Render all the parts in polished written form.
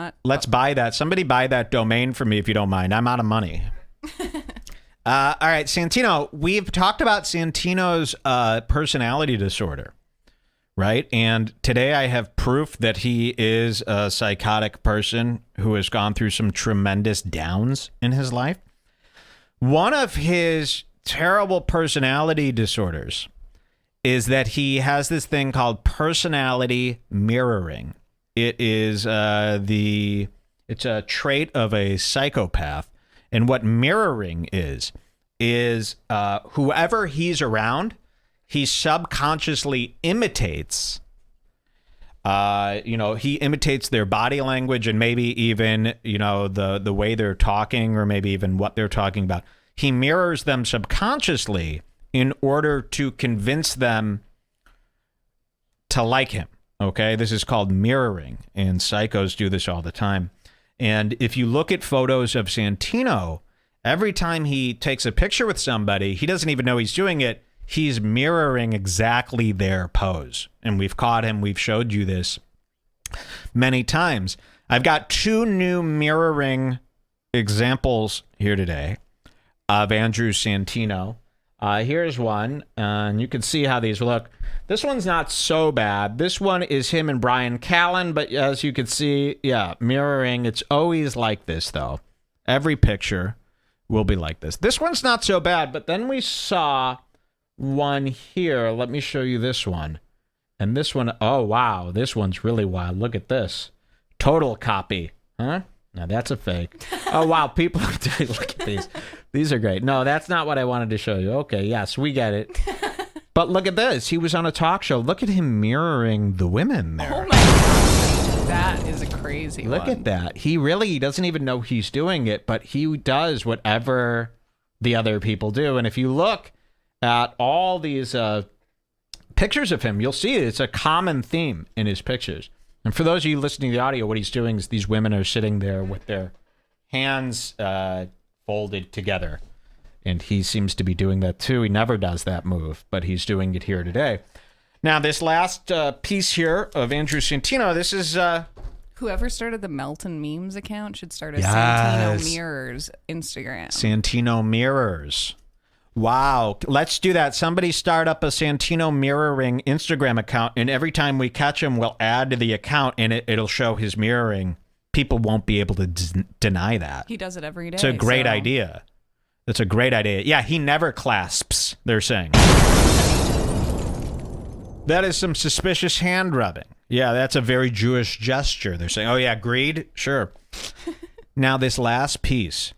not. Let's buy that. Somebody buy that domain for me if you don't mind. I'm out of money. All right, Santino. We've talked about Santino's personality disorder, right? And today I have proof that he is a psychotic person who has gone through some tremendous downs in his life. One of his terrible personality disorders is that he has this thing called personality mirroring. It is it's a trait of a psychopath. And what mirroring is whoever he's around, he subconsciously imitates. He imitates their body language and maybe even, the way they're talking or maybe even what they're talking about. He mirrors them subconsciously in order to convince them to like him. Okay, this is called mirroring, and psychos do this all the time. And if you look at photos of Santino, every time he takes a picture with somebody, he doesn't even know he's doing it. He's mirroring exactly their pose. And we've caught him. We've showed you this many times. I've got 2 new mirroring examples here today of Andrew Santino. Here's one, and you can see how these look. This one's not so bad. This one is him and Brian Callen, but as you can see, yeah, mirroring. It's always like this, though. Every picture will be like this. This one's not so bad, but then we saw one here. Let me show you this one. And this one, oh, wow, this one's really wild. Look at this. Total copy, huh? Now, that's a fake. Oh, wow, people, look at these. These are great. No, that's not what I wanted to show you. Okay, yes, we get it. But look at this. He was on a talk show. Look at him mirroring the women there. Oh, my God. That is a crazy one. Look at that. He doesn't even know he's doing it, but he does whatever the other people do. And if you look at all these pictures of him, you'll see it's a common theme in his pictures. And for those of you listening to the audio, what he's doing is these women are sitting there with their hands folded together. And he seems to be doing that too. He never does that move, but he's doing it here today. Now, this last piece here of Andrew Santino, this is... Whoever started the Melton Memes account should start a Yes. Santino Mirrors Instagram. Santino Mirrors. Wow. Let's do that. Somebody start up a Santino mirroring Instagram account, and every time we catch him, we'll add to the account, and it'll show his mirroring. People won't be able to deny that. He does it every day. It's a great idea. It's a great idea. Yeah, he never clasps, they're saying. That is some suspicious hand rubbing. Yeah, that's a very Jewish gesture. They're saying, oh, yeah, greed? Sure. Now, this last piece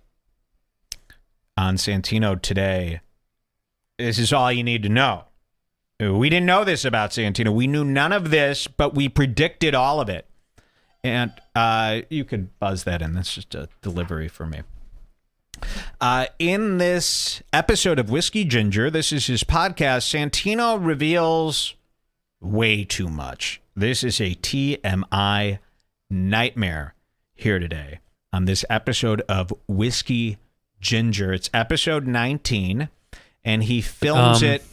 on Santino today, this is all you need to know. We didn't know this about Santino. We knew none of this, but we predicted all of it. And you could buzz that in. That's just a delivery for me. In this episode of Whiskey Ginger, this is his podcast, Santino reveals way too much. This is a TMI nightmare here today on this episode of Whiskey Ginger. It's episode 19, and he films it.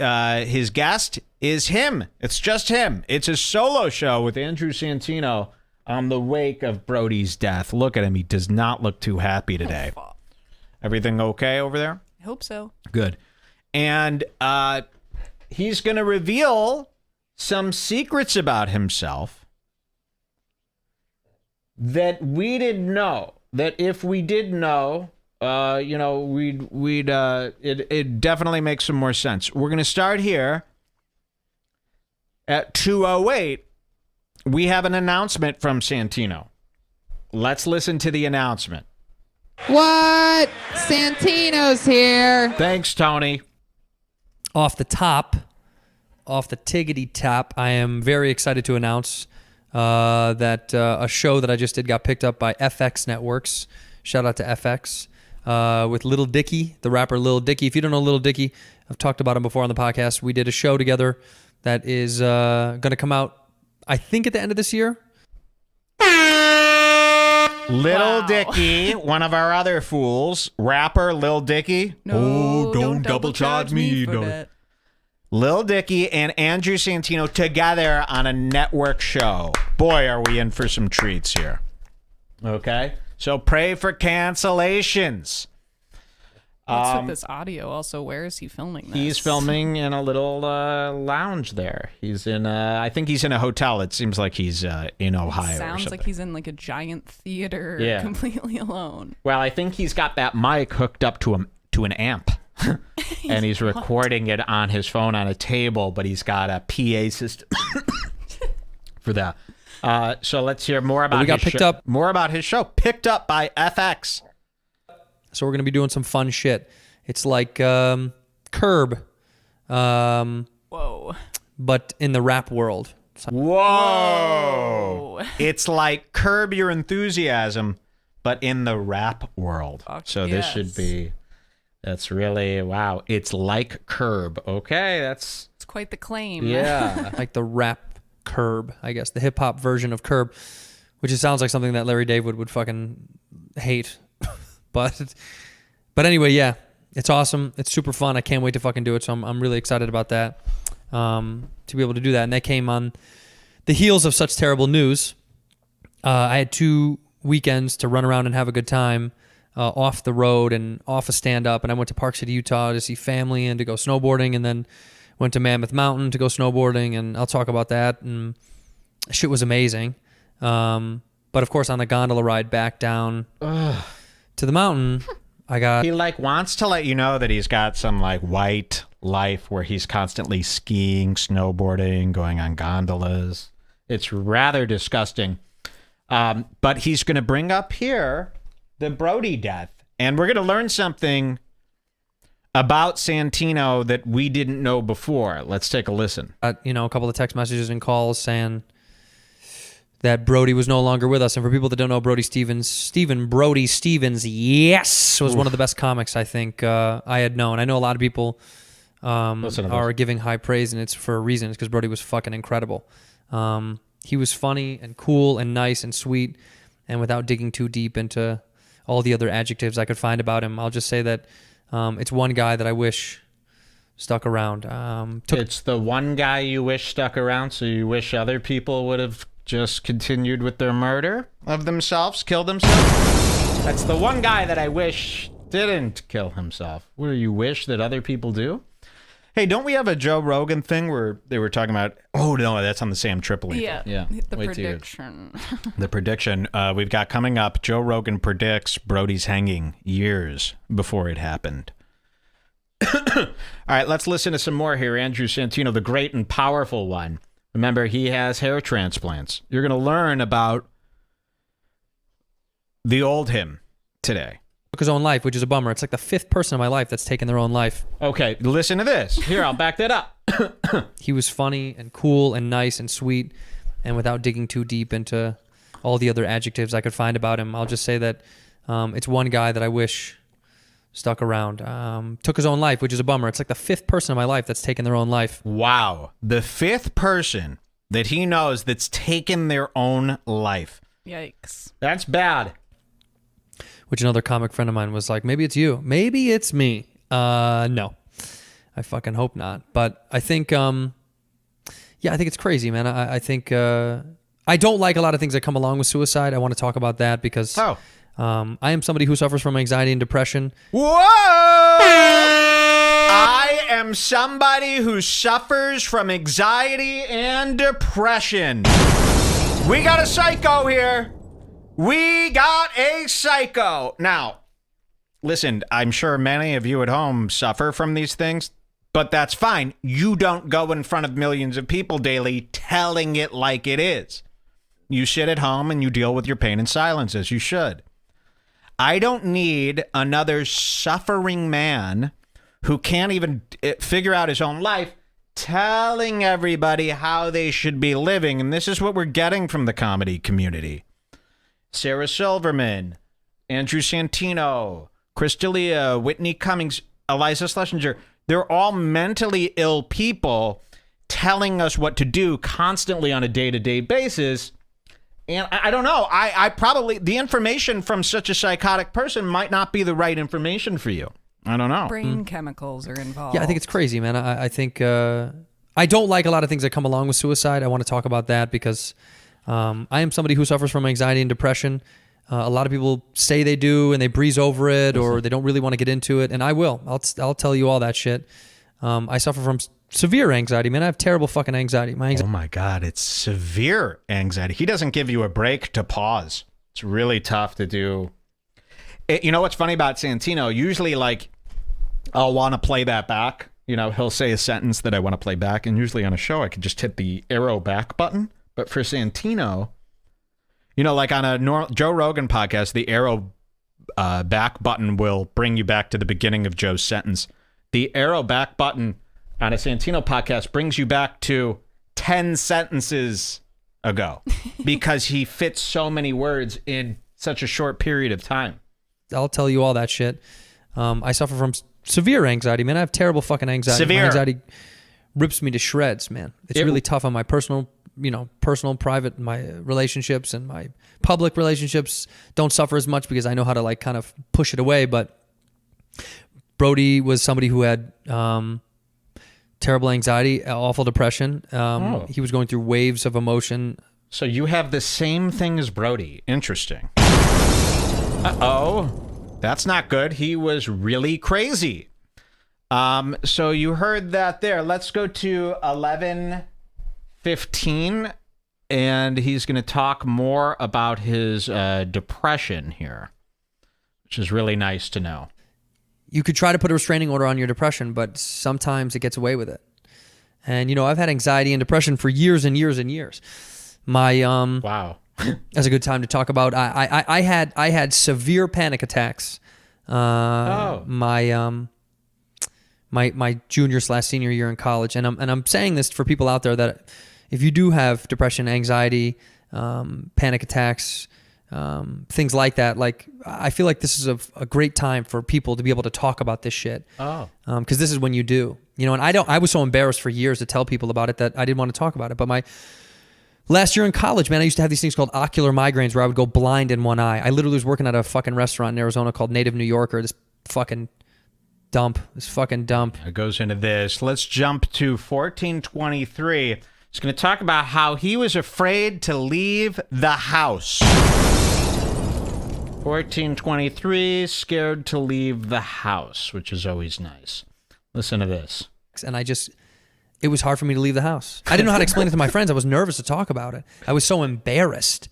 His guest is him. It's just him. It's a solo show with Andrew Santino on the wake of Brody's death. Look at him. He does not look too happy today. Everything okay over there? I hope so. Good. And he's going to reveal some secrets about himself that we didn't know. That if we did know, it definitely makes some more sense. We're going to start here at 2:08. We have an announcement from Santino. Let's listen to the announcement. What? Santino's here. Thanks, Tony. Off the tiggity top, I am very excited to announce that a show that I just did got picked up by FX Networks. Shout out to FX. With Lil Dicky, the rapper Lil Dicky. If you don't know Lil Dicky, I've talked about him before on the podcast. We did a show together that is going to come out, I think, at the end of this year. Lil Dicky, one of our other fools, rapper Lil Dicky. No, don't double charge me for that. Lil Dicky and Andrew Santino together on a network show. Boy, are we in for some treats here. Okay? So pray for cancellations. What's with this audio? Also, where is he filming this? He's filming in a little lounge there. He's in I think he's in a hotel. It seems like he's in Ohio or Sounds something. like he's in like a giant theater, Yeah. completely alone. Well, I think he's got that mic hooked up to an amp. And he's recording it on his phone on a table, but he's got a PA system for that. So let's hear more about more about his show. Picked up by FX. So we're going to be doing some fun shit. It's like Curb, Whoa. but in the rap world. Whoa. It's like Curb Your Enthusiasm, but in the rap world. So this should be, that's really, wow. It's like Curb. Okay, it's quite the claim. Yeah. Like the rap Curb, I guess. The hip-hop version of Curb, which it sounds like something that Larry David would fucking hate. But anyway, yeah, it's awesome. It's super fun. I can't wait to fucking do it. So I'm really excited about that, to be able to do that. And that came on the heels of such terrible news. I had 2 weekends to run around and have a good time, off the road and off a stand-up. And I went to Park City, Utah to see family and to go snowboarding, and then went to Mammoth Mountain to go snowboarding. And I'll talk about that. And shit was amazing. But of course, on the gondola ride back down to the mountain, he wants to let you know that he's got some like white life where he's constantly skiing, snowboarding, going on gondolas. It's rather disgusting. But he's going to bring up here the Brody death, and we're going to learn something about Santino that we didn't know before. Let's take a listen. A couple of text messages and calls saying that Brody was no longer with us. And for people that don't know, Brody Stevens, yes, was one of the best comics I think I had known. I know a lot of people are giving high praise, and it's for a reason. It's because Brody was fucking incredible. He was funny and cool and nice and sweet, and without digging too deep into all the other adjectives I could find about him, I'll just say that it's one guy that I wish stuck around. It's the one guy you wish stuck around, so you wish other people would have just continued with their murder of themselves, killed themselves. That's the one guy that I wish didn't kill himself. What do you wish that other people do? Hey, don't we have a Joe Rogan thing where they were talking about, oh no, that's on the Sam Tripoli. Yeah. The prediction. The prediction we've got coming up. Joe Rogan predicts Brody's hanging years before it happened. All right, let's listen to some more here. Andrew Santino, the great and powerful one. Remember, he has hair transplants. You're going to learn about the old him today. Took his own life, which is a bummer. It's like the 5th person in my life that's taken their own life. Okay, listen to this. Here, I'll back that up. He was funny and cool and nice and sweet, and without digging too deep into all the other adjectives I could find about him, I'll just say that it's one guy that I wish stuck around. Took his own life, which is a bummer. It's like the 5th person in my life that's taken their own life. Wow. The 5th person that he knows that's taken their own life. Yikes. That's bad. Which another comic friend of mine was like, maybe it's you. Maybe it's me. No. I fucking hope not. But I think, I think it's crazy, man. I think I don't like a lot of things that come along with suicide. I want to talk about that because I am somebody who suffers from anxiety and depression. Whoa! I am somebody who suffers from anxiety and depression. We got a psycho here. We got a psycho. Now, listen, I'm sure many of you at home suffer from these things, but that's fine. You don't go in front of millions of people daily telling it like it is. You sit at home and you deal with your pain in silence, as you should. I don't need another suffering man who can't even figure out his own life telling everybody how they should be living. And this is what we're getting from the comedy community. Sarah Silverman, Andrew Santino, Chris D'Elia, Whitney Cummings, Eliza Schlesinger. They're all mentally ill people telling us what to do constantly on a day-to-day basis. And I don't know. I probably, the information from such a psychotic person might not be the right information for you. I don't know. Brain chemicals are involved. Yeah, I think it's crazy, man. I think I don't like a lot of things that come along with suicide. I want to talk about that because I am somebody who suffers from anxiety and depression. A lot of people say they do and they breeze over it, or they don't really want to get into it. And I will. I'll tell you all that shit. I suffer from severe anxiety, man. I have terrible fucking anxiety. Oh my God, it's severe anxiety. He doesn't give you a break to pause. It's really tough to do. You know what's funny about Santino? Usually, like, I'll want to play that back. You know, he'll say a sentence that I want to play back, and usually on a show, I can just hit the arrow back button. But for Santino, you know, like on a Joe Rogan podcast, the arrow back button will bring you back to the beginning of Joe's sentence. The arrow back button on a Santino podcast brings you back to 10 sentences ago because he fits so many words in such a short period of time. I'll tell you all that shit. I suffer from severe anxiety, man. I have terrible fucking anxiety. Severe. My anxiety rips me to shreds, man. It's really tough on my personal, private, my relationships, and my public relationships don't suffer as much because I know how to like kind of push it away. But Brody was somebody who had terrible anxiety, awful depression. He was going through waves of emotion. So you have the same thing as Brody. Interesting. Uh-oh. That's not good. He was really crazy. So you heard that there. Let's go to 11:15, and he's going to talk more about his depression here, which is really nice to know. You could try to put a restraining order on your depression, but sometimes it gets away with it. And, I've had anxiety and depression for years and years and years. Wow. That's a good time to talk about. I had severe panic attacks. My junior/senior year in college, and I'm saying this for people out there that if you do have depression, anxiety, panic attacks, things like that, like I feel like this is a great time for people to be able to talk about this shit. Because this is when you do, and I was so embarrassed for years to tell people about it that I didn't want to talk about it. But my last year in college, man, I used to have these things called ocular migraines where I would go blind in one eye. I literally was working at a fucking restaurant in Arizona called Native New Yorker. This fucking dump. It goes into this. Let's jump to 1423. He's going to talk about how he was afraid to leave the house. 1423, scared to leave the house, which is always nice. Listen to this. And it was hard for me to leave the house. I didn't know how to explain it to my friends. I was nervous to talk about it. I was so embarrassed,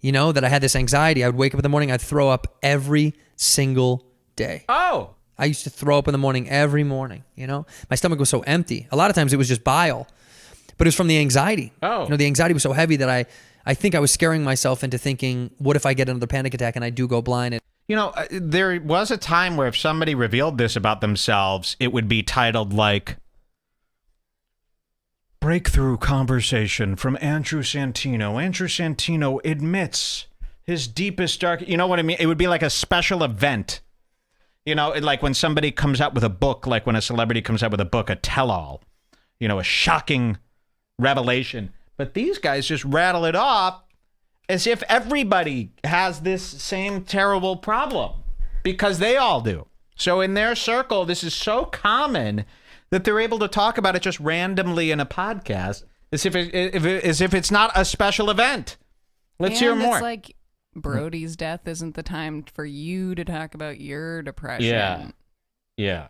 that I had this anxiety. I would wake up in the morning, I'd throw up every single day. Oh. I used to throw up in the morning every morning, My stomach was so empty. A lot of times it was just bile, but it was from the anxiety. Oh. The anxiety was so heavy that I think I was scaring myself into thinking, what if I get another panic attack and I do go blind? There was a time where if somebody revealed this about themselves, it would be titled like, Breakthrough Conversation from Andrew Santino. Andrew Santino admits his deepest dark... You know what I mean? It would be like a special event. Like when somebody comes out with a book, like when a celebrity comes out with a book, a tell-all, a shocking revelation. But these guys just rattle it off as if everybody has this same terrible problem, because they all do. So in their circle, this is so common that they're able to talk about it just randomly in a podcast as if it's not a special event. Let's hear more. It's like Brody's death isn't the time for you to talk about your depression. Yeah.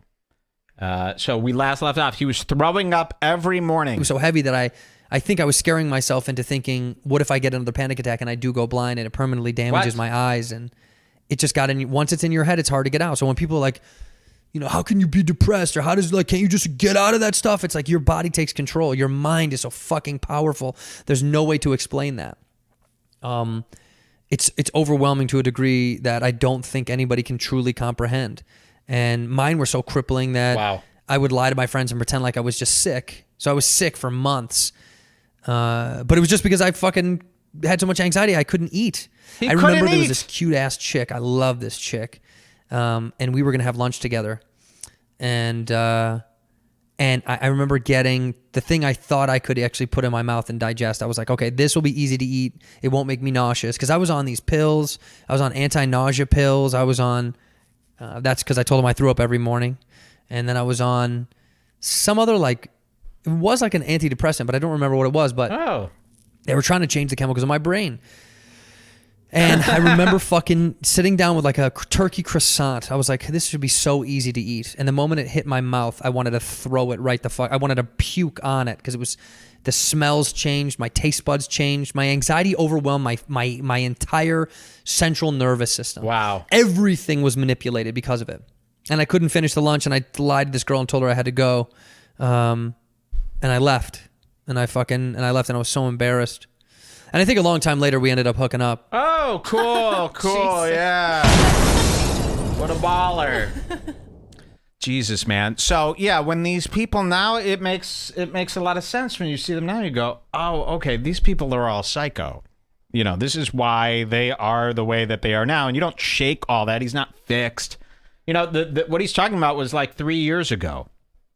So we last left off. He was throwing up every morning. It was so heavy that I think I was scaring myself into thinking, what if I get another panic attack and I do go blind and it permanently damages my eyes? And it just got in. Once it's in your head, it's hard to get out. So when people are like, how can you be depressed? Or can't you just get out of that stuff? It's like your body takes control. Your mind is so fucking powerful. There's no way to explain that. It's overwhelming to a degree that I don't think anybody can truly comprehend. And mine were so crippling that I would lie to my friends and pretend like I was just sick. So I was sick for months. But it was just because I fucking had so much anxiety I couldn't eat. I remember there was this cute ass chick. I love this chick. And we were going to have lunch together. And I remember getting the thing I thought I could actually put in my mouth and digest. I was like, okay, this will be easy to eat. It won't make me nauseous. Because I was on these pills. I was on anti-nausea pills. I was on, that's because I told him I threw up every morning. And then I was on some other it was like an antidepressant, but I don't remember what it was. But they were trying to change the chemicals in my brain. And I remember fucking sitting down with like a turkey croissant. I was like, this should be so easy to eat. And the moment it hit my mouth, I wanted to throw it right the fuck. I wanted to puke on it because it was, the smells changed, my taste buds changed, my anxiety overwhelmed my entire central nervous system. Wow. Everything was manipulated because of it. And I couldn't finish the lunch, and I lied to this girl and told her I had to go. And I left. And I left, and I was so embarrassed. And I think a long time later, we ended up hooking up. Oh, cool, yeah. What a baller. Jesus, man. So, yeah, when these people now, it makes a lot of sense when you see them now. You go, oh, okay, these people are all psycho. You know, this is why they are the way that they are now. And you don't shake all that. He's not fixed. You know, what he's talking about was like 3 years ago,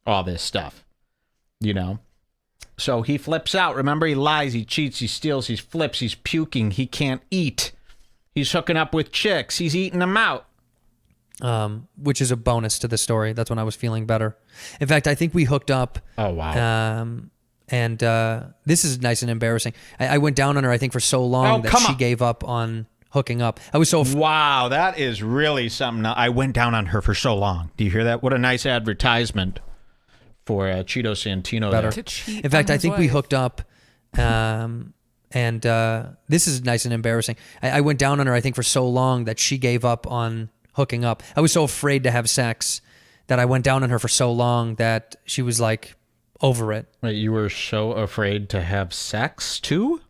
all this stuff, you know. So he flips out. Remember, he lies, he cheats, he steals, he flips, he's puking, he can't eat. He's hooking up with chicks. He's eating them out. Which is a bonus to the story. That's when I was feeling better. In fact, I think we hooked up. Oh, wow. And this is nice and embarrassing. I went down on her, I think, for so long that she gave up on hooking up. I was so... Wow, that is really something. I went down on her for so long. Do you hear that? What a nice advertisement for Cheeto Santino. Better. To cheat In fact, on I his think we wife. hooked up. And this is nice and embarrassing. I went down on her, I think, for so long that she gave up on hooking up. I was so afraid to have sex that I went down on her for so long that she was like over it. Wait, you were so afraid to have sex too?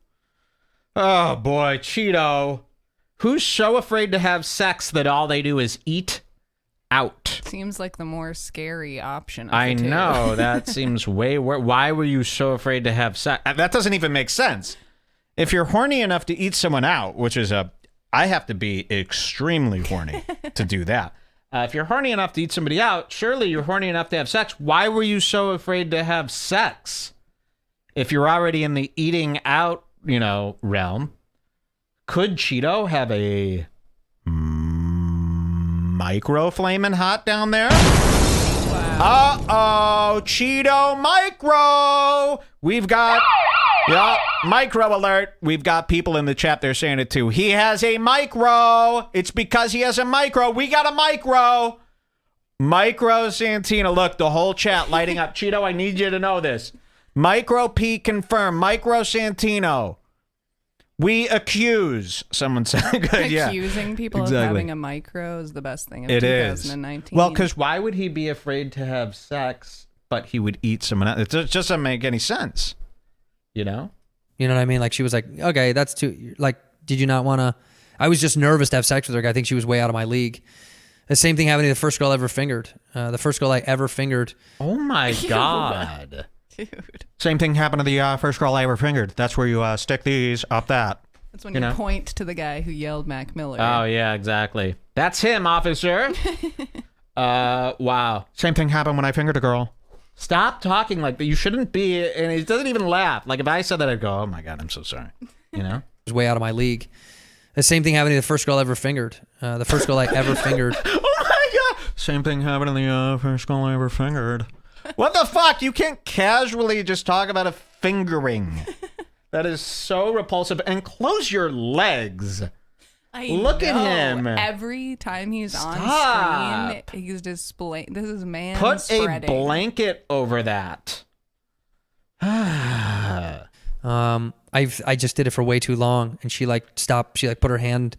Oh boy, Cheeto. Who's so afraid to have sex that all they do is eat out? Seems like the more scary option. Of I the two. know, that seems way worse. Why were you so afraid to have sex? That doesn't even make sense. If you're horny enough to eat someone out, which is I have to be extremely horny to do that. If you're horny enough to eat somebody out, surely you're horny enough to have sex. Why were you so afraid to have sex? If you're already in the eating out, realm, could Cheeto have a micro flamin' hot down there? Wow. Uh-oh, Cheeto micro! We've got... Yeah, micro alert. We've got people in the chat there saying it too. He has a micro. It's because he has a micro. We got a micro. Micro Santino. Look, the whole chat lighting up. Cheeto, I need you to know this. Micro P confirmed. Micro Santino. We accuse. Someone said good. Yeah. Accusing people of having a micro is the best thing of It 2019. is. Well, because why would he be afraid to have sex, but he would eat someone else? It just doesn't make any sense. You know? You know what I mean? Like, she was like, okay, that's too, like, did you not want to? I was just nervous to have sex with her. I think she was way out of my league. The same thing happened to the first girl I ever fingered. The first girl I ever fingered. Oh my God. Dude. Same thing happened to the first girl I ever fingered. That's where you stick these up that. That's when you point to the guy who yelled Mac Miller. Oh, yeah, exactly. That's him, officer. Wow. Same thing happened when I fingered a girl. Stop talking like that. You shouldn't be. And he doesn't even laugh. Like, if I said that, I'd go, oh my God, I'm so sorry. You know? It was way out of my league. The same thing happened to the first girl I ever fingered. The first girl I ever fingered. Oh my God. Same thing happened to the first girl I ever fingered. What the fuck? You can't casually just talk about a fingering. That is so repulsive. And close your legs. Look at him. Every time he's Stop. on screen, he's displaying. This is man Put spreading. a blanket over that. I just did it for way too long, and she like stopped. She like put her hand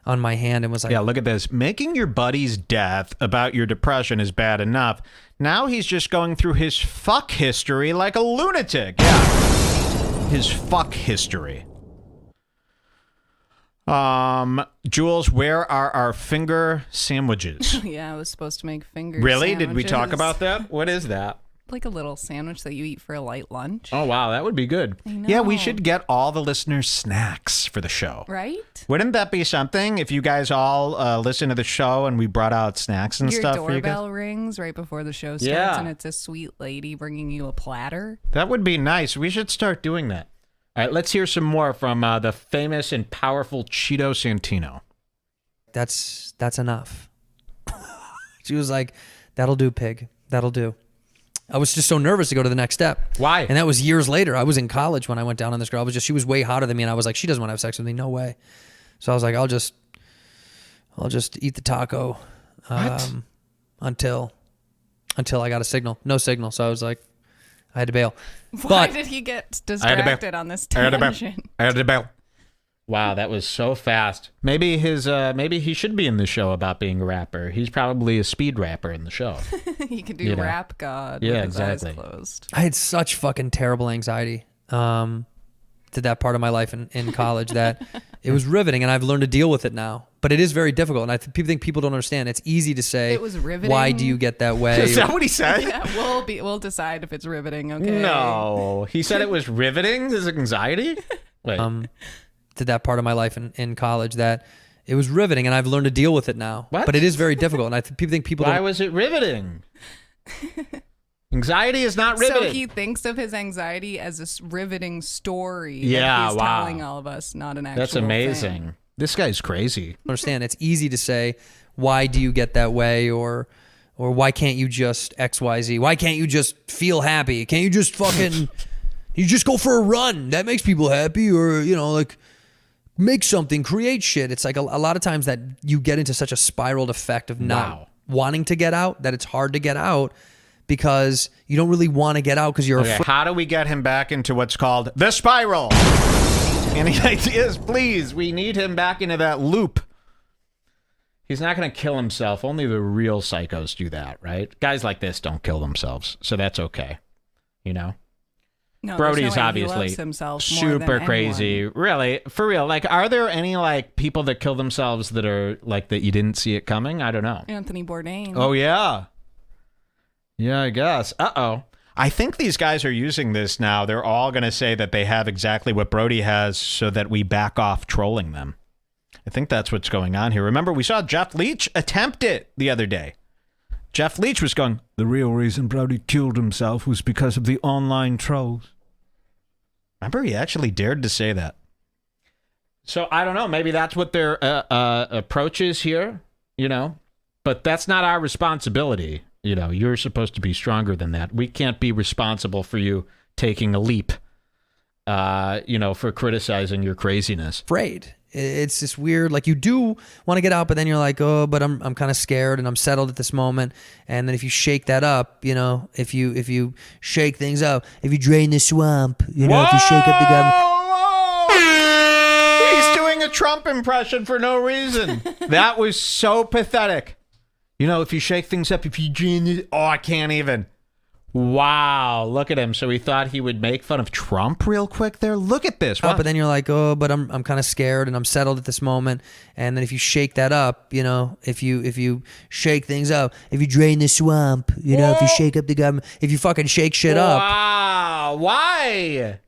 on my hand and was like, yeah, look at this. Making your buddy's death about your depression is bad enough. Now he's just going through his fuck history like a lunatic. Yeah. His fuck history. Jules, where are our finger sandwiches? Yeah, I was supposed to make finger Really? sandwiches. Did we talk about that? What is that? Like a little sandwich that you eat for a light lunch. Oh, wow. That would be good. I know. Yeah, we should get all the listeners snacks for the show. Right? Wouldn't that be something if you guys all listen to the show and we brought out snacks and Your stuff for you guys? doorbell rings right before the show starts, Yeah. and it's a sweet lady bringing you a platter. That would be nice. We should start doing that. All right, let's hear some more from the famous and powerful Cheeto Santino. that's enough. She was like, that'll do, pig. That'll do. I was just so nervous to go to the next step. Why? And that was years later. I was in college when I went down on this girl. She was way hotter than me, and I was like, she doesn't want to have sex with me. No way. So I was like, I'll just eat the taco until I got a signal. No signal. So I was like, I had to bail. Why did he get distracted on this tangent? I had to bail. Wow, that was so fast. Maybe he should be in the show about being a rapper. He's probably a speed rapper in the show. He could do rap god with his eyes closed. I had such fucking terrible anxiety to that part of my life in college that it was riveting, and I've learned to deal with it now. But it is very difficult, and people think people don't understand. It's easy to say, it was riveting. Why do you get that way? Is that what he said? Yeah, we'll decide if it's riveting, okay? No. He said it was riveting, his anxiety? Wait. To that part of my life in college that it was riveting, and I've learned to deal with it now. What? But it is very difficult, and people think people Why don't... was it riveting? Anxiety is not riveting. So he thinks of his anxiety as this riveting story Yeah, that he's wow. telling all of us, not an actual That's amazing. thing. This guy's crazy. Understand, it's easy to say, why do you get that way, or why can't you just XYZ? Why can't you just feel happy? Can't you just fucking you just go for a run? That makes people happy, or like make something, create shit. It's like a lot of times that you get into such a spiraled effect of not wanting to get out that it's hard to get out because you don't really want to get out because you're afraid. How do we get him back into what's called the spiral? Any ideas, please? We need him back into that loop. He's not going to kill himself. Only the real psychos do that, right? Guys like this don't kill themselves, so that's okay. No, no Brody's way he obviously loves himself more super than crazy. anyone. Really, for real. Like, are there any people that kill themselves that are like that you didn't see it coming? I don't know. Anthony Bourdain. Oh yeah, I guess. I think these guys are using this now. They're all going to say that they have exactly what Brody has, so that we back off trolling them. I think that's what's going on here. Remember, we saw Jeff Leach attempt it the other day. Jeff Leach was going, the real reason Brody killed himself was because of the online trolls. Remember, he actually dared to say that. So, I don't know. Maybe that's what their approach is here, But that's not our responsibility. You're supposed to be stronger than that. We can't be responsible for you taking a leap, for criticizing your craziness. Afraid. It's this weird, like you do want to get out, but then you're like, oh, but I'm kind of scared and I'm settled at this moment. And then if you shake that up, if you shake things up, if you drain the swamp, if you shake up the government. He's doing a Trump impression for no reason. That was so pathetic. If you shake things up, if you drain it, I can't even. Wow, look at him. So he thought he would make fun of Trump real quick there? Look at this. But then you're like, oh, but I'm kind of scared and I'm settled at this moment. And then if you shake that up, if you shake things up, if you drain the swamp, if you shake up the government, if you fucking shake shit up. Wow, why?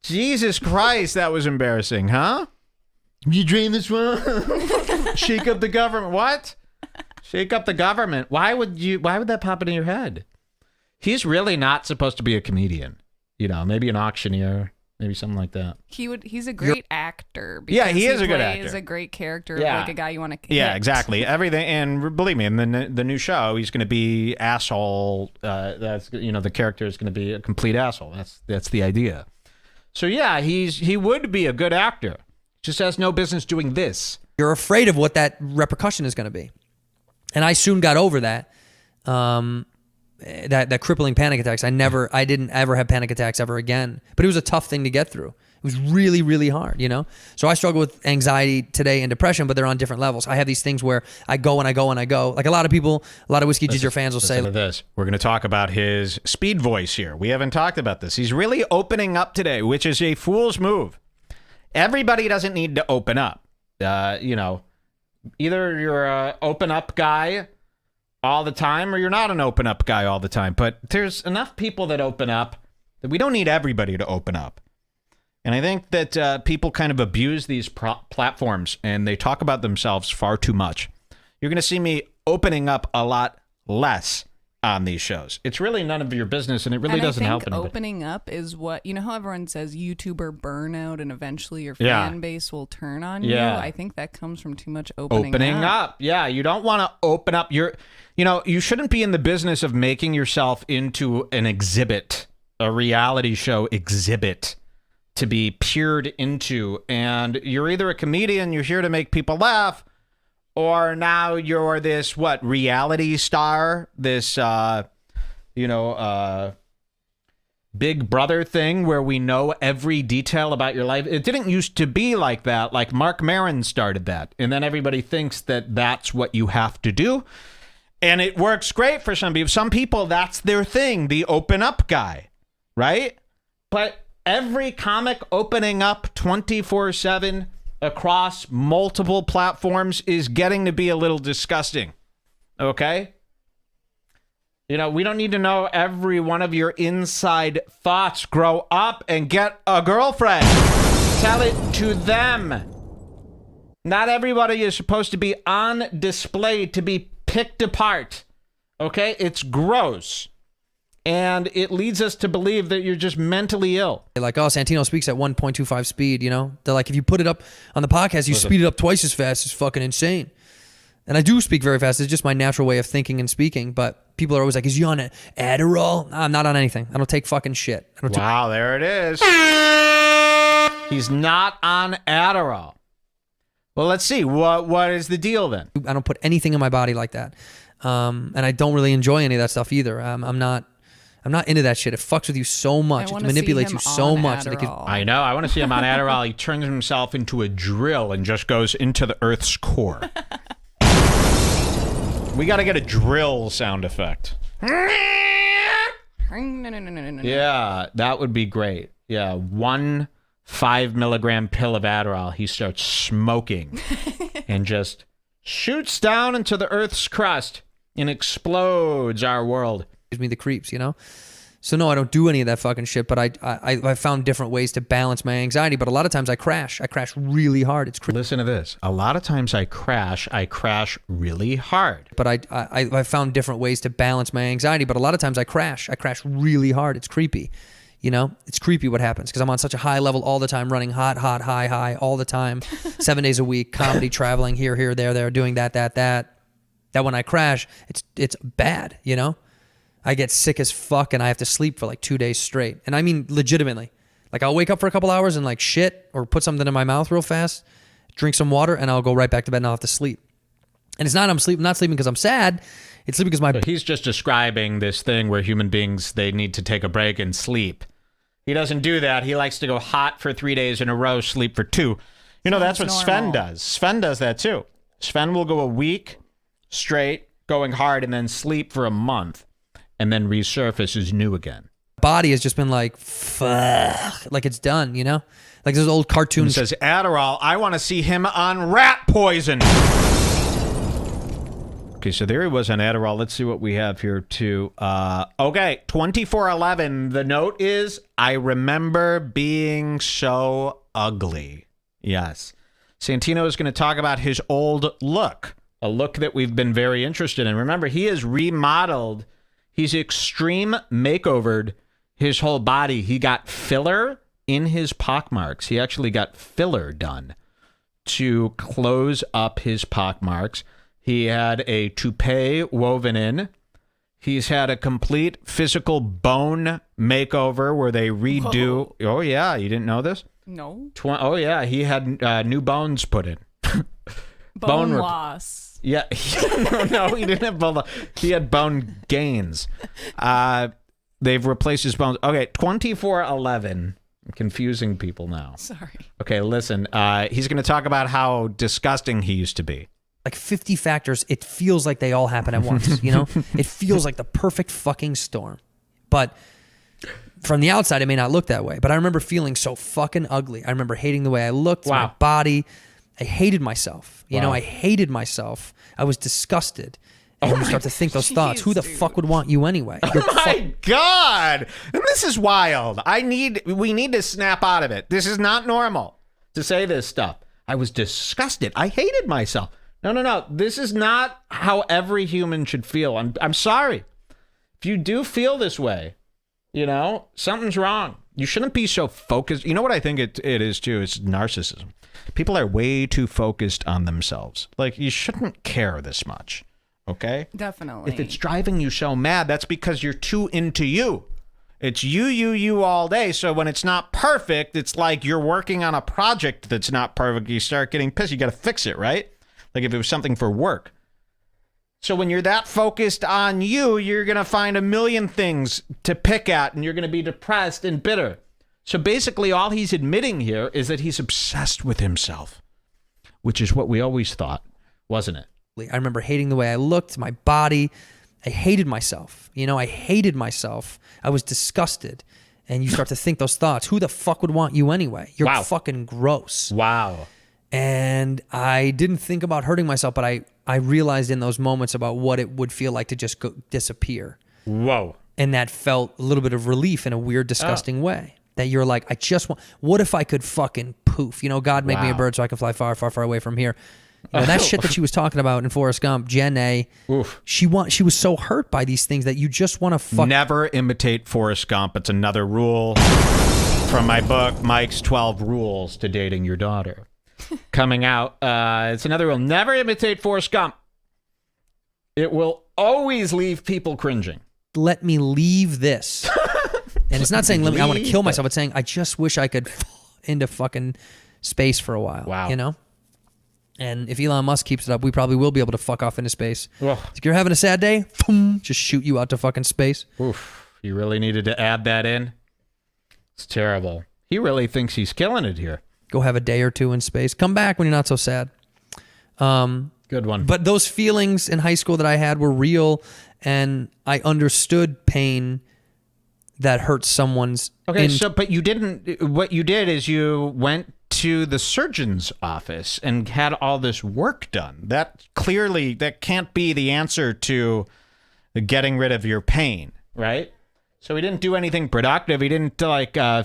Jesus Christ, that was embarrassing, huh? You drain the swamp, shake up the government. What? Shake up the government. Why would that pop into your head? He's really not supposed to be a comedian. Maybe an auctioneer, maybe something like that. He's a great actor. Yeah, he is a good actor. He's a great character, Yeah. like a guy you want to hit. Yeah, exactly. Everything, and believe me, in the new show, he's going to be asshole. That's the character is going to be a complete asshole. That's the idea. So yeah, he would be a good actor. Just has no business doing this. You're afraid of what that repercussion is going to be. And I soon got over that. That crippling panic attacks. I didn't ever have panic attacks ever again. But it was a tough thing to get through. It was really, really hard, So I struggle with anxiety today and depression, but they're on different levels. I have these things where I go and I go and I go. Like a lot of people, a lot of Whiskey Ginger fans will say. Listen to this. We're going to talk about his speed voice here. We haven't talked about this. He's really opening up today, which is a fool's move. Everybody doesn't need to open up. Either you're a open up guy all the time or you're not an open up guy all the time. But there's enough people that open up that we don't need everybody to open up. And I think that people kind of abuse these platforms and they talk about themselves far too much. You're going to see me opening up a lot less on these shows. It's really none of your business, and it really doesn't help anybody. Opening up is what, how everyone says YouTuber burnout and eventually your fan base will turn on you. I think that comes from too much opening up. Yeah, you don't want to open up you shouldn't be in the business of making yourself into an exhibit, a reality show exhibit. to be peered into. And you're either a comedian, you're here to make people laugh, or now you're this, reality star, this, Big Brother thing where we know every detail about your life. It didn't used to be like that. Like Mark Maron started that. And then everybody thinks that that's what you have to do. And it works great for some people. Some people, that's their thing, the open up guy, right? But every comic opening up 24/7 across multiple platforms is getting to be a little disgusting, okay? We don't need to know every one of your inside thoughts. Grow up and get a girlfriend. Tell it to them. Not everybody is supposed to be on display to be picked apart, okay? It's gross. And it leads us to believe that you're just mentally ill. Like, oh, Santino speaks at 1.25 speed, They're like, if you put it up on the podcast, you speed it up twice as fast. It's fucking insane. And I do speak very fast. It's just my natural way of thinking and speaking. But people are always like, is he on Adderall? I'm not on anything. I don't take fucking shit. Wow, there it is. He's not on Adderall. Well, let's see. What is the deal then? I don't put anything in my body like that. And I don't really enjoy any of that stuff either. I'm not into that shit. It fucks with you so much. It manipulates you so much. I know. I want to see him on Adderall. He turns himself into a drill and just goes into the Earth's core. We got to get a drill sound effect. Yeah, that would be great. Yeah, 1 5 milligram pill of Adderall. He starts smoking and just shoots down into the Earth's crust and explodes our world. Gives me the creeps, So no, I don't do any of that fucking shit, but I found different ways to balance my anxiety, but a lot of times I crash really hard. It's crazy. Listen to this. A lot of times I crash really hard. But I found different ways to balance my anxiety, but a lot of times I crash really hard. It's creepy. It's creepy what happens because I'm on such a high level all the time, running hot, high all the time, 7 days a week, comedy, traveling here, there, doing that, that when I crash, it's bad, I get sick as fuck and I have to sleep for like 2 days straight. And I mean, legitimately. Like I'll wake up for a couple hours and like shit or put something in my mouth real fast, drink some water, and I'll go right back to bed and I'll have to sleep. And it's not not sleeping because I'm sad. It's sleeping because He's just describing this thing where human beings, they need to take a break and sleep. He doesn't do that. He likes to go hot for 3 days in a row, sleep for 2. That's what normal. Sven does. Sven does that too. Sven will go a week straight going hard and then sleep for a month. And then resurface is new again. Body has just been like, fuck, like it's done, Like those old cartoons. It says Adderall. I want to see him on rat poison. Okay, so there he was on Adderall. Let's see what we have here too. Okay, 24/11. The note is, I remember being so ugly. Yes. Santino is going to talk about his old look, a look that we've been very interested in. Remember, he has remodeled. He's extreme makeovered his whole body. He got filler in his pockmarks. He actually got filler done to close up his pockmarks. He had a toupee woven in. He's had a complete physical bone makeover where they redo. Whoa. Oh, yeah. You didn't know this? No. Oh, yeah. He had new bones put in. Bone loss. Yeah, no, he didn't have bone. He had bone gains. They've replaced his bones. Okay, 24/11. I'm confusing people now. Sorry. Okay, listen. He's going to talk about how disgusting he used to be. Like 50 factors. It feels like they all happen at once. It feels like the perfect fucking storm. But from the outside, it may not look that way. But I remember feeling so fucking ugly. I remember hating the way I looked, my body. I hated myself. I hated myself. I was disgusted. And you start to think those thoughts. Who the fuck would want you anyway? Oh my God. This is wild. We need to snap out of it. This is not normal to say this stuff. I was disgusted. I hated myself. No. This is not how every human should feel. I'm sorry. If you do feel this way, something's wrong. You shouldn't be so focused. You know what I think it is too? It's narcissism. People are way too focused on themselves. Like, you shouldn't care this much, okay? Definitely. If it's driving you so mad, that's because you're too into you. It's you all day. So when it's not perfect, it's like you're working on a project that's not perfect. You start getting pissed. You got to fix it, right? Like if it was something for work. So when you're that focused on you, you're going to find a million things to pick at, and you're going to be depressed and bitter. So basically all he's admitting here is that he's obsessed with himself, which is what we always thought, wasn't it? I remember hating the way I looked, my body. I hated myself. I hated myself. I was disgusted. And you start to think those thoughts. Who the fuck would want you anyway? You're fucking gross. Wow. And I didn't think about hurting myself, but I realized in those moments about what it would feel like to just disappear. Whoa. And that felt a little bit of relief in a weird, disgusting way. That you're like, what if I could fucking poof? God make me a bird so I can fly far, far, far away from here. That shit that she was talking about in Forrest Gump, Jen A. Oof. She was so hurt by these things that you just want to fuck. Never imitate Forrest Gump. It's another rule from my book, Mike's 12 Rules to Dating Your Daughter. Coming out. It's another rule. Never imitate Forrest Gump. It will always leave people cringing. Let me leave this. And it's not saying I want to kill myself. It's saying I just wish I could fall into fucking space for a while. Wow. And if Elon Musk keeps it up, we probably will be able to fuck off into space. If you're having a sad day, boom, just shoot you out to fucking space. Oof. You really needed to add that in? It's terrible. He really thinks he's killing it here. Go have a day or two in space. Come back when you're not so sad. Good one. But those feelings in high school that I had were real, and I understood pain that hurts someone's... Okay, but you didn't... What you did is you went to the surgeon's office and had all this work done. That can't be the answer to getting rid of your pain, right? So he didn't do anything productive. He didn't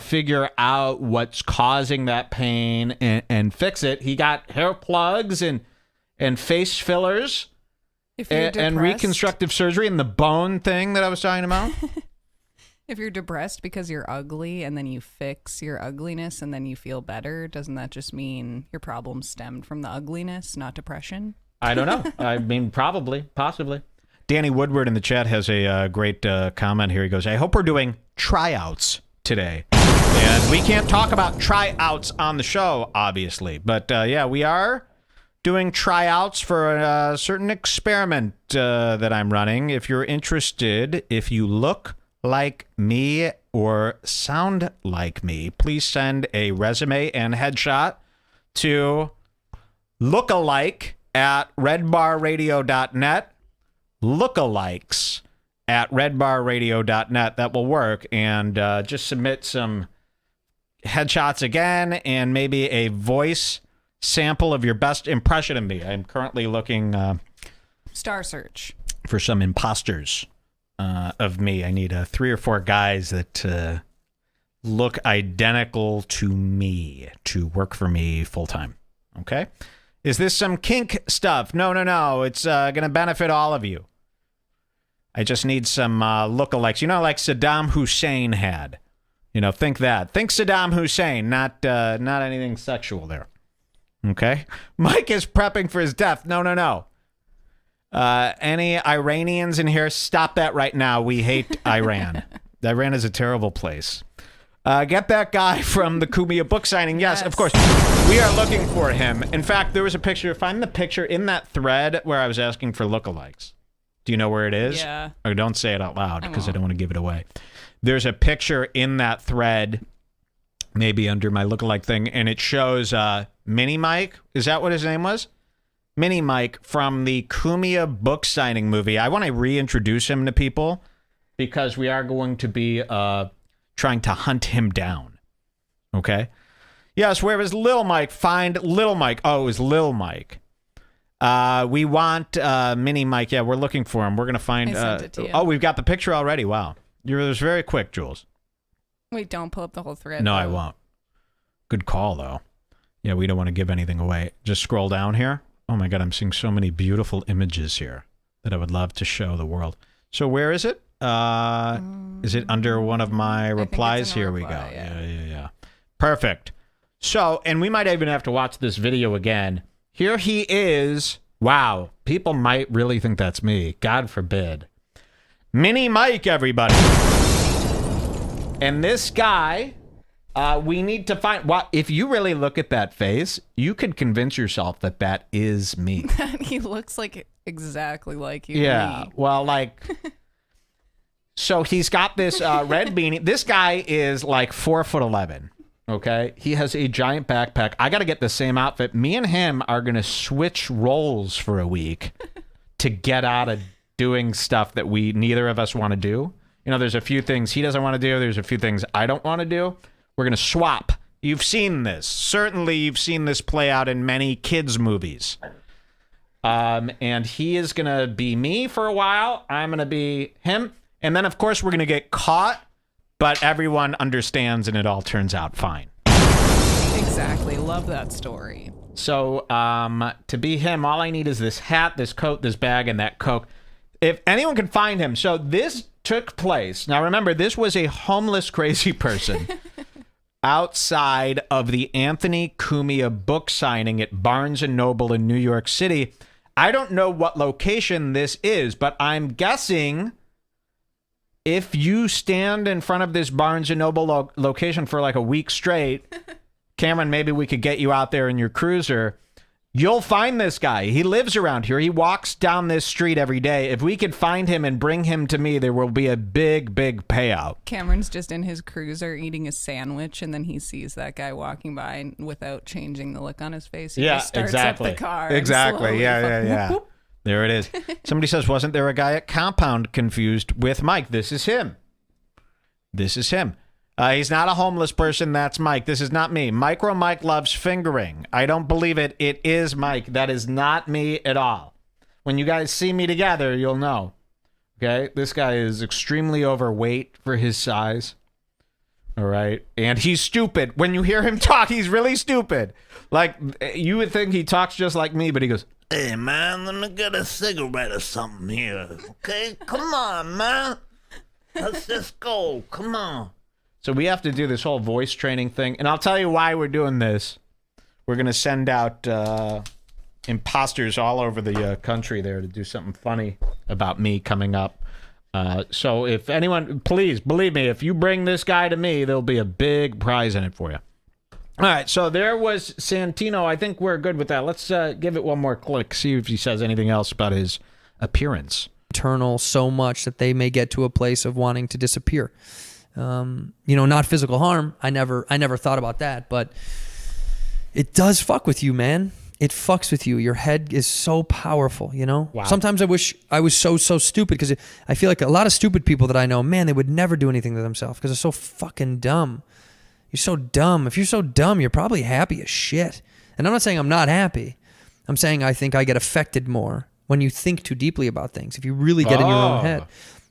figure out what's causing that pain and fix it. He got hair plugs and face fillers and reconstructive surgery and the bone thing that I was talking about. If you're depressed because you're ugly and then you fix your ugliness and then you feel better, doesn't that just mean your problem stemmed from the ugliness, not depression? I don't know. I mean, probably, possibly. Danny Woodward in the chat has a great comment here. He goes, I hope we're doing tryouts today. And we can't talk about tryouts on the show, obviously. But yeah, we are doing tryouts for a certain experiment that I'm running. If you're interested, if you look like me or sound like me, please send a resume and headshot to lookalike@redbarradio.net. Lookalikes at redbarradio.net. That will work. And just submit some headshots again and maybe a voice sample of your best impression of me. I'm currently looking Star Search for some imposters of me. I need 3 or 4 guys that look identical to me to work for me full time. Okay? Is this some kink stuff? No. It's going to benefit all of you. I just need some lookalikes. Like Saddam Hussein had. Think that. Think Saddam Hussein, not anything sexual there. Okay? Mike is prepping for his death. No. Any Iranians in here? Stop that right now. We hate Iran. Iran is a terrible place. Get that guy from the Kumia book signing. Yes, of course. We are looking for him. In fact, there was a picture. Find the picture in that thread where I was asking for lookalikes. Do you know where it is? Yeah. Or don't say it out loud because I don't want to give it away. There's a picture in that thread, maybe under my lookalike thing, and it shows Mini Mike. Is that what his name was? Mini Mike from the Kumia book signing movie. I want to reintroduce him to people because we are going to be trying to hunt him down. Okay? Yes, where is Lil Mike? Find Lil Mike. Oh, it was Lil Mike. We want Mini Mike. Yeah, we're looking for him. We're going to find... I sent it to you. Oh, we've got the picture already. Wow. It was very quick, Jules. Wait, don't pull up the whole thread. No, I won't. Good call, though. Yeah, we don't want to give anything away. Just scroll down here. Oh, my God, I'm seeing so many beautiful images here that I would love to show the world. So where is it? Is it under one of my replies? Here we go. Yeah. Perfect. So, and we might even have to watch this video again. Here he is. Wow. People might really think that's me. God forbid. Mini Mike, everybody. And this guy, we need to find. Well, if you really look at that face, you could convince yourself that that is me. He looks like exactly like you. Yeah. Me. Well, like, so he's got this red beanie. This guy is like 4'11". Okay. He has a giant backpack. I got to get the same outfit. Me and him are going to switch roles for a week to get out of doing stuff that neither of us want to do. You know, there's a few things he doesn't want to do. There's a few things I don't want to do. We're going to swap. You've seen this. Certainly you've seen this play out in many kids' movies. And he is going to be me for a while. I'm going to be him. And then, of course, we're going to get caught, but everyone understands and it all turns out fine. Exactly. Love that story. So to be him, all I need is this hat, this coat, this bag, and that Coke. If anyone can find him. So this took place. Now, remember, this was a homeless, crazy person outside of the Anthony Cumia book signing at Barnes & Noble in New York City. I don't know what location this is, but I'm guessing if you stand in front of this Barnes & Noble location for like a week straight, Cameron, maybe we could get you out there in your cruiser. You'll find this guy. He lives around here. He walks down this street every day. If we could find him and bring him to me, there will be a big, big payout. Cameron's just in his cruiser eating a sandwich, and then he sees that guy walking by, and without changing the look on his face, he just starts up the car. Exactly. Yeah. Whoop. There it is. Somebody says, wasn't there a guy at Compound confused with Mike? This is him. He's not a homeless person. That's Mike. This is not me. Micro Mike loves fingering. I don't believe it. It is Mike. That is not me at all. When you guys see me together, you'll know. Okay? This guy is extremely overweight for his size. All right? And he's stupid. When you hear him talk, he's really stupid. Like, you would think he talks just like me, but he goes, "Hey, man, let me get a cigarette or something here, okay? Come on, man. Let's just go. Come on." So we have to do this whole voice training thing. And I'll tell you why we're doing this. We're going to send out imposters all over the country there to do something funny about me coming up. So if anyone, please, believe me, if you bring this guy to me, there'll be a big prize in it for you. All right, so there was Santino. I think we're good with that. Let's give it one more click, see if he says anything else about his appearance. Eternal so much that they may get to a place of wanting to disappear. Not physical harm. I never thought about that, but it does fuck with you, man. It fucks with you. Your head is so powerful, you know? Wow. Sometimes I wish I was so stupid because I feel like a lot of stupid people that I know, man, they would never do anything to themselves because they're so fucking dumb. You're so dumb. If you're so dumb, you're probably happy as shit. And I'm not saying I'm not happy. I'm saying I think I get affected more when you think too deeply about things. If you really get in your own head.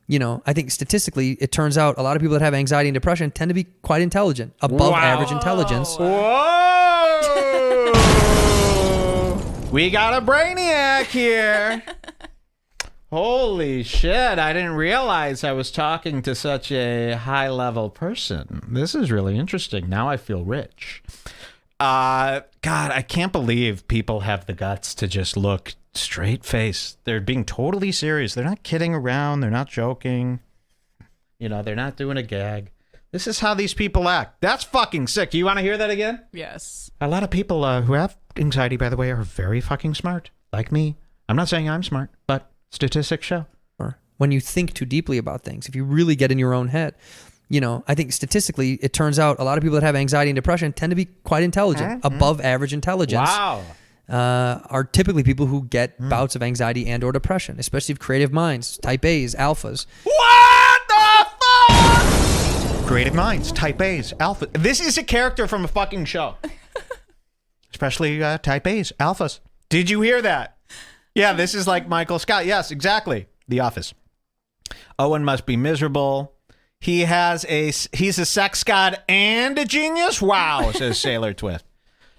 You know, I think statistically, it turns out a lot of people that have anxiety and depression tend to be quite intelligent, above average intelligence. Whoa! We got a brainiac here. Holy shit, I didn't realize I was talking to such a high-level person. This is really interesting. Now I feel rich. God, I can't believe people have the guts to just look straight face. They're being totally serious. They're not kidding around. They're not joking. You know, they're not doing a gag. This is how these people act. That's fucking sick. You want to hear that again? Yes. A lot of people who have anxiety, by the way, are very fucking smart. Like me. I'm not saying I'm smart, but statistics show. When you think too deeply about things, if you really get in your own head. You know, I think statistically, it turns out a lot of people that have anxiety and depression tend to be quite intelligent, above average intelligence. Wow. Are typically people who get bouts of anxiety and or depression, especially of creative minds, type A's, alphas. What the fuck? Creative minds, type A's, alpha. This is a character from a fucking show. Especially type A's, alphas. Did you hear that? Yeah, this is like Michael Scott. Yes, exactly. The Office. Owen must be miserable. He's a sex god and a genius. Wow, says Sailor Twist.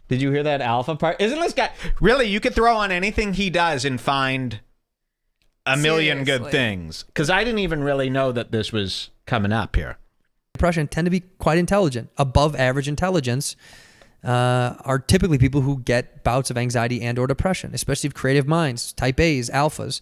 Did you hear that alpha part? Isn't this guy really? You could throw on anything he does and find a million good things. Because I didn't even really know that this was coming up here. Depression tend to be quite intelligent, above average intelligence. Are typically people who get bouts of anxiety and or depression, especially of creative minds, type A's, alphas.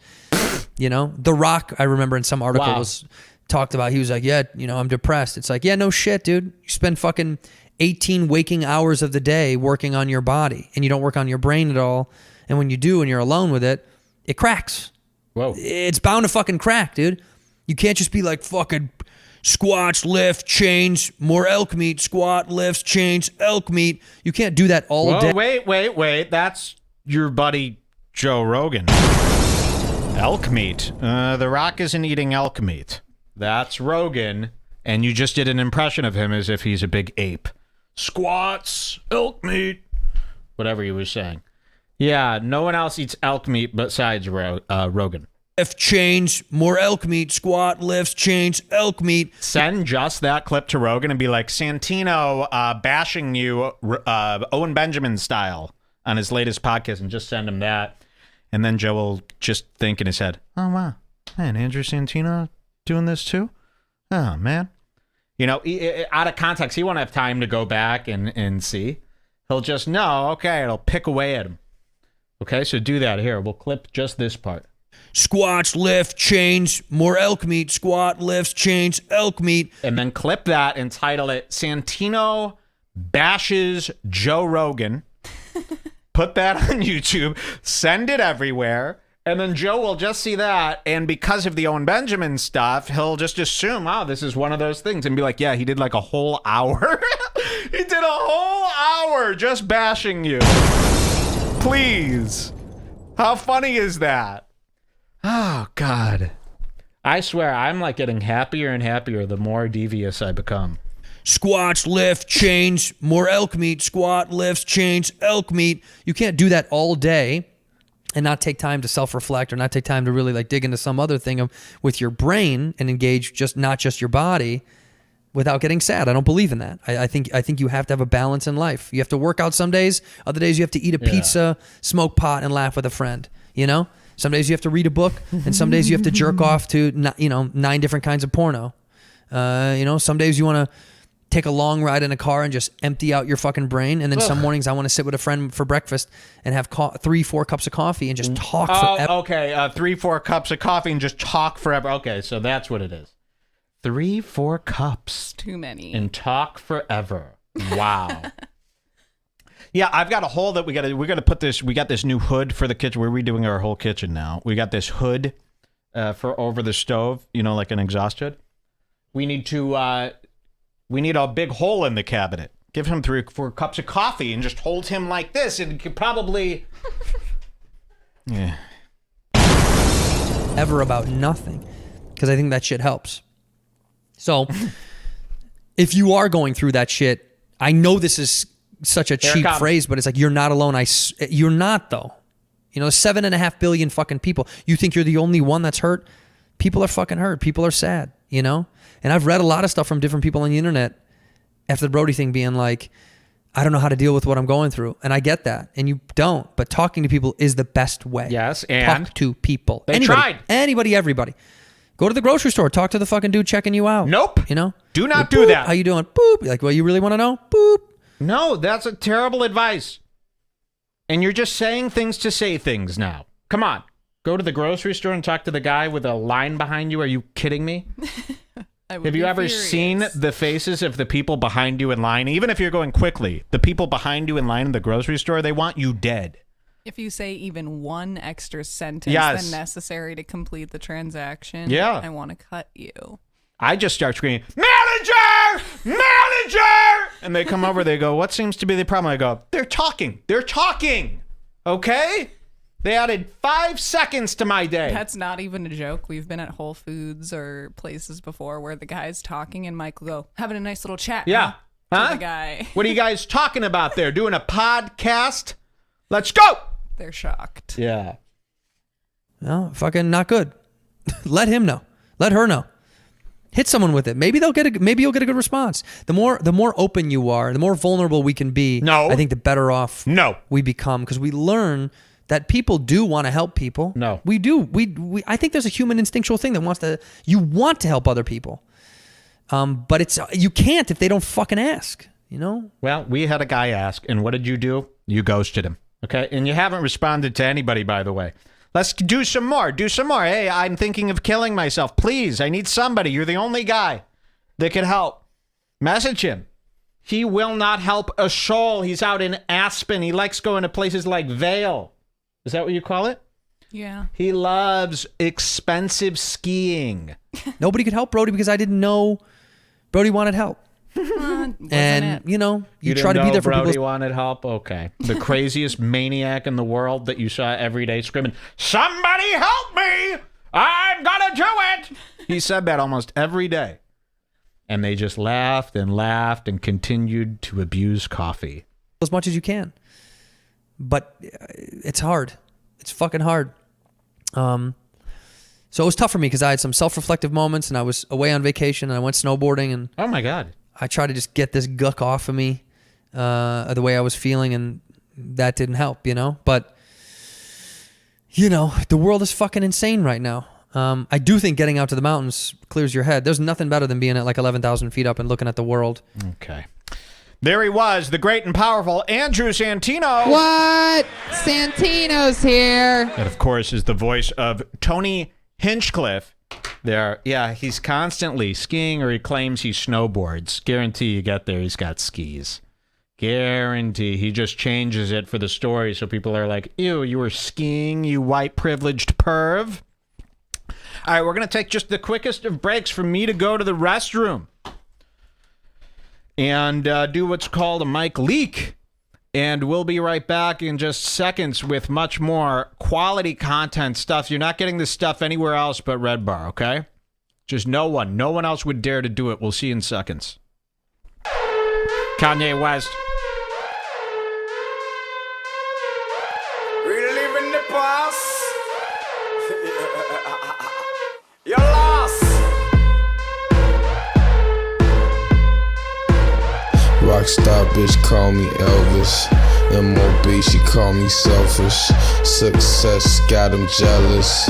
You know, The Rock, I remember in some article was talked about, he was like, yeah, you know, I'm depressed. It's like, yeah, no shit, dude. You spend fucking 18 waking hours of the day working on your body, and you don't work on your brain at all. And when you do and you're alone with it, it cracks. Whoa. It's bound to fucking crack, dude. You can't just be like fucking squats, lift, chains, more elk meat, squat, lifts, chains, elk meat. You can't do that all day. Wait. That's your buddy Joe Rogan. Elk meat. The Rock isn't eating elk meat. That's Rogan. And you just did an impression of him as if he's a big ape. Squats, elk meat. Whatever he was saying. Yeah, no one else eats elk meat besides Rogan. Lift, chains, more elk meat, squat, lifts, chains, elk meat. Send just that clip to Rogan and be like, Santino bashing you Owen Benjamin style on his latest podcast, and just send him that. And then Joe will just think in his head, oh, wow. Man, Andrew Santino doing this too? Oh, man. You know, out of context, he won't have time to go back and see. He'll just know, okay, it'll pick away at him. Okay, so do that. Here, we'll clip just this part. Squats, lift, chains, more elk meat, squat, lifts, chains, elk meat. And then clip that and title it Santino Bashes Joe Rogan. Put that on YouTube. Send it everywhere. And then Joe will just see that. And because of the Owen Benjamin stuff, he'll just assume, oh, this is one of those things. And be like, yeah, he did like a whole hour. He did a whole hour just bashing you. Please. How funny is that? Oh, God. I swear, I'm like getting happier and happier the more devious I become. Squats, lift, chains, more elk meat, squat, lifts, chains, elk meat. You can't do that all day and not take time to self-reflect, or not take time to really like dig into some other thing with your brain and engage not just your body without getting sad. I don't believe in that. I think you have to have a balance in life. You have to work out some days. Other days you have to eat a pizza, smoke pot, and laugh with a friend. You know, some days you have to read a book, and some days you have to jerk off to 9 different kinds of porno. Some days you want to take a long ride in a car and just empty out your fucking brain. And then some mornings I want to sit with a friend for breakfast and have 3-4 cups of coffee and just talk forever. Okay, 3-4 cups of coffee and just talk forever. Okay, so that's what it is. 3-4 cups. Too many. And talk forever. Wow. Yeah, I've got a hole that we got to put this. We got this new hood for the kitchen. We're redoing our whole kitchen now. We got this hood for over the stove, like an exhaust hood. We need a big hole in the cabinet. Give him 3-4 cups of coffee and just hold him like this, and he could probably yeah. Ever about nothing, because I think that shit helps. So if you are going through that shit, I know this is such a cheap phrase, but it's like, you're not alone. You're not, though. 7.5 billion fucking people. You think you're the only one that's hurt? People are fucking hurt. People are sad, And I've read a lot of stuff from different people on the internet after the Brody thing, being like, I don't know how to deal with what I'm going through. And I get that. And you don't. But talking to people is the best way. Yes, and talk to people. They tried. Anybody, everybody. Go to the grocery store. Talk to the fucking dude checking you out. Nope. Do not do boop, that. How you doing? Boop. You're like, well, you really want to know? Boop. No, that's a terrible advice. And you're just saying things to say things now. Come on. Go to the grocery store and talk to the guy with a line behind you. Are you kidding me? Have you ever seen the faces of the people behind you in line? Even if you're going quickly, the people behind you in line in the grocery store, they want you dead. If you say even one extra sentence than necessary to complete the transaction, I want to cut you. I just start screaming, manager! Manager! And they come over, they go, what seems to be the problem? I go, they're talking. They're talking. Okay? They added 5 seconds to my day. That's not even a joke. We've been at Whole Foods or places before where the guy's talking and Mike will go, having a nice little chat. Yeah. To the guy. What are you guys talking about there? Doing a podcast? Let's go! They're shocked. Yeah. No, fucking not good. Let him know. Let her know. Hit someone with it. Maybe you'll get a good response. The more open you are, the more vulnerable we can be. No. I think the better off we become, because we learn that people do want to help people. No. We do. I think there's a human instinctual thing that you want to help other people. But you can't if they don't fucking ask, Well, we had a guy ask, and what did you do? You ghosted him. Okay? And you haven't responded to anybody, by the way. Let's do some more. Do some more. Hey, I'm thinking of killing myself. Please, I need somebody. You're the only guy that can help. Message him. He will not help a soul. He's out in Aspen. He likes going to places like Vail. Is that what you call it? Yeah. He loves expensive skiing. Nobody could help Brody because I didn't know Brody wanted help. Wasn't And, it? you know, you didn't try to be know there for Brody people. wanted help? Okay. The craziest maniac in the world that you saw every day screaming, "Somebody help me! I'm gonna do it!" He said that almost every day. And they just laughed and continued to abuse coffee. As much as you can. But it's hard. It's fucking hard. So it was tough for me because I had some self-reflective moments and I was away on vacation and I went snowboarding and Oh, my God. I tried to just get this guck off of me, the way I was feeling, and that didn't help, you know? But, you know, the world is fucking insane right now. I do think getting out to the mountains clears your head. There's nothing better than being at like 11,000 feet up and looking at the world. Okay. There he was, the great and powerful Andrew Santino. What? Santino's here. That, of course, is the voice of Tony Hinchcliffe. There, yeah, he's constantly skiing, or he claims he snowboards. Guarantee you get there, he's got skis. Guarantee. He just changes it for the story, so people are like, "Ew, you were skiing, you white privileged perv." All right, we're going to take just the quickest of breaks for me to go to the restroom and do what's called a mic leak. And we'll be right back in just seconds with much more quality content stuff. You're not getting this stuff anywhere else but Redbar, okay? Just no one else would dare to do it. We'll see you in seconds. Kanye West. Reliving the past. You're lost. Rockstar bitch call me Elvis. MOB she call me selfish. Success got 'em jealous.